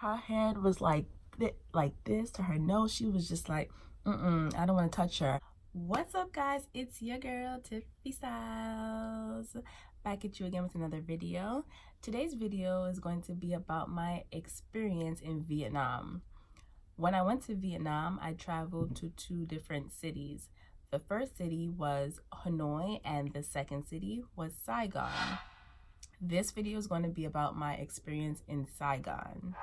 Her hand was like this to her nose. She was just like, I don't want to touch her. What's up, guys? It's your girl Tiffystyles, back at you again with another video. Today's video is going to be about my experience in Vietnam. When I went to Vietnam, I traveled to two different cities. The first city was Hanoi and the second city was Saigon. This video is going to be about my experience in Saigon.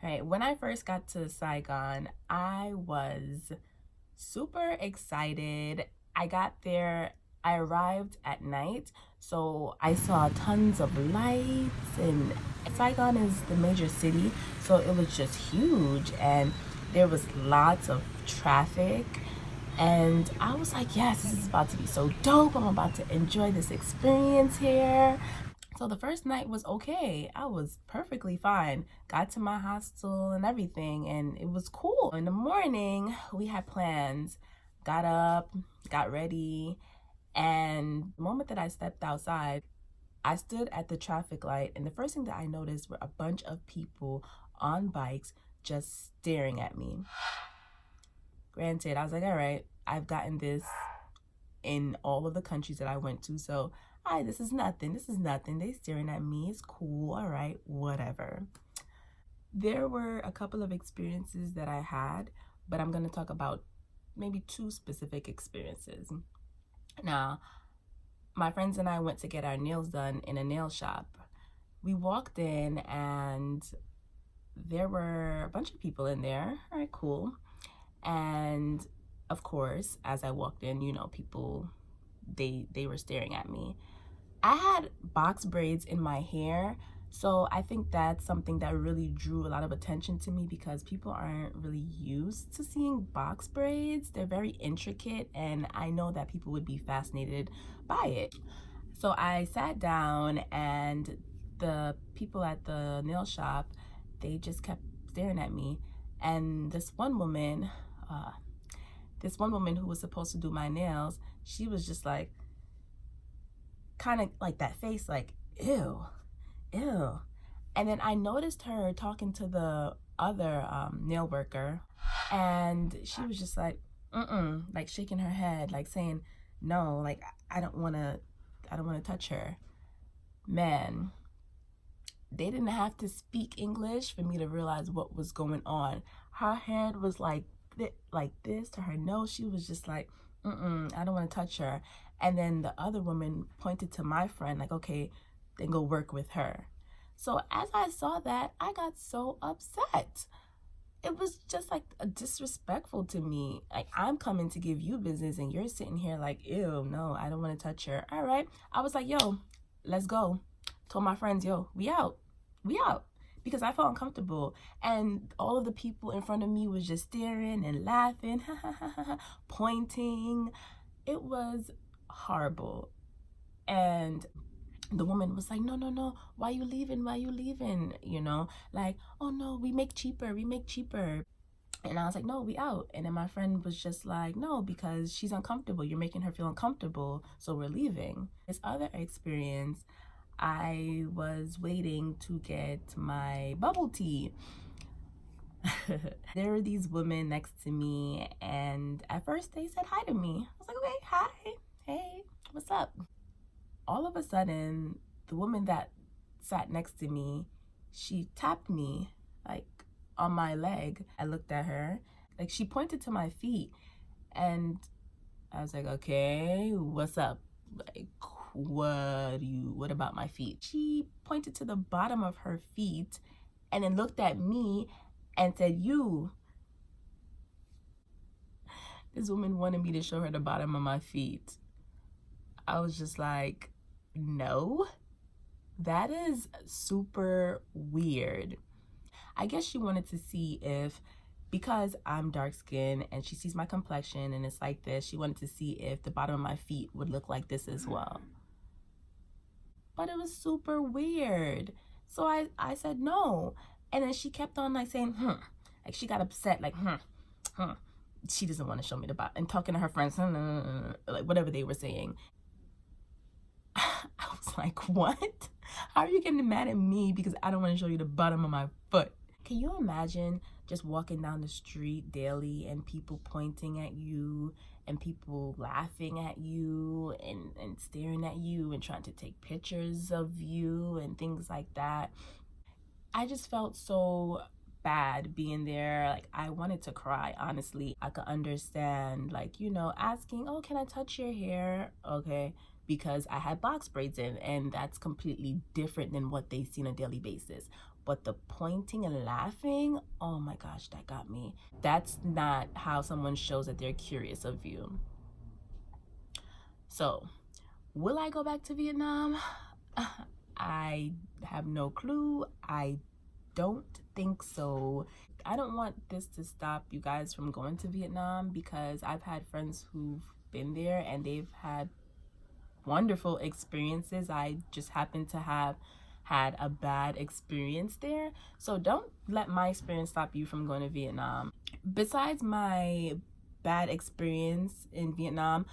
All right, when I first got to Saigon, I was super excited. I got there, I arrived at night, so I saw tons of lights, and Saigon is the major city, so it was just huge, and there was lots of traffic, and I was like, yes, this is about to be so dope. I'm about to enjoy this experience here. So the first night was okay. I was perfectly fine. Got to my hostel and everything, and it was cool. In the morning, we had plans. Got up, got ready, and the moment that I stepped outside, I stood at the traffic light, and the first thing that I noticed were a bunch of people on bikes just staring at me. Granted, I was like, all right, I've gotten this in all of the countries that I went to, so this is nothing. They staring at me. It's cool. All right, whatever. There were a couple of experiences that I had, but I'm going to talk about maybe two specific experiences. Now, my friends and I went to get our nails done in a nail shop. We walked in and there were a bunch of people in there. All right, cool. And of course, as I walked in, you know, people, they were staring at me. I had box braids in my hair, so I think that's something that really drew a lot of attention to me because people aren't really used to seeing box braids. They're very intricate, and I know that people would be fascinated by it. So I sat down, and the people at the nail shop, they just kept staring at me. And this one woman who was supposed to do my nails, she was just like, kind of like that face, like, ew. And then I noticed her talking to the other nail worker, and she was just like, like shaking her head, like saying, no, like, I don't want to touch her. Man, they didn't have to speak English for me to realize what was going on. Her hand was like this to her nose. She was just like, I don't want to touch her. And then the other woman pointed to my friend, like, okay, then go work with her. So as I saw that, I got so upset. It was just like disrespectful to me. Like, I'm coming to give you business and you're sitting here like, ew, no, I don't want to touch her. All right. I was like, yo, let's go. Told my friends, yo, we out. Because I felt uncomfortable, and all of the people in front of me was just staring and laughing, pointing. It was horrible. And the woman was like, no, why you leaving? You know, like, oh no, we make cheaper. And I was like, no, we out. And then my friend was just like, no, because she's uncomfortable. You're making her feel uncomfortable, so we're leaving. This other experience, I was waiting to get my bubble tea. There were these women next to me, and at first they said hi to me. I was like, okay, hi, hey, what's up? All of a sudden, the woman that sat next to me, she tapped me like on my leg. I looked at her, like she pointed to my feet, and I was like, okay, what's up? Like, what about my feet? She pointed to the bottom of her feet and then looked at me and said, you. This woman wanted me to show her the bottom of my feet. I was just like, no, that is super weird. I guess she wanted to see if, because I'm dark skinned and she sees my complexion and it's like this, she wanted to see if the bottom of my feet would look like this as well. But it was super weird. So I said no. And then she kept on like saying, like she got upset, like, she doesn't want to show me the bottom, and talking to her friends, like whatever they were saying. I was like, what? How are you getting mad at me because I don't want to show you the bottom of my foot? Can you imagine just walking down the street daily and people pointing at you and people laughing at you and staring at you and trying to take pictures of you and things like that? I just felt so bad being there. Like, I wanted to cry, honestly. I could understand, like, you know, asking, oh, can I touch your hair? Okay, because I had box braids in, and that's completely different than what they see on a daily basis. But the pointing and laughing, oh my gosh, that got me. That's not how someone shows that they're curious of you. So, will I go back to Vietnam? I have no clue. I don't think so. I don't want this to stop you guys from going to Vietnam, because I've had friends who've been there and they've had wonderful experiences. I just happen to have had a bad experience there. So don't let my experience stop you from going to Vietnam. Besides my bad experience in Vietnam,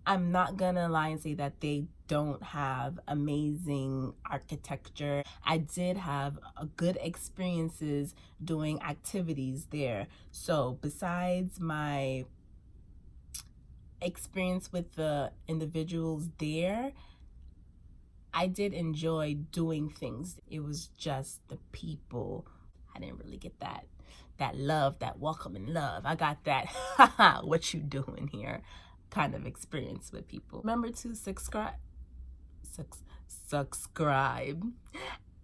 I'm not gonna lie and say that they don't have amazing architecture. I did have a good experiences doing activities there. So besides my experience with the individuals there, I did enjoy doing things. It was just the people. I didn't really get that love, that welcoming love. I got that what you doing here kind of experience with people. Remember to subscribe.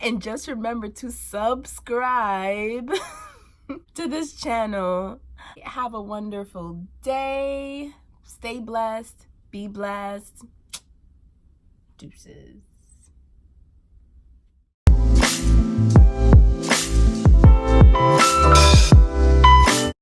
And just remember to subscribe to this channel. Have a wonderful day. Stay blessed. Be blessed. Deuces.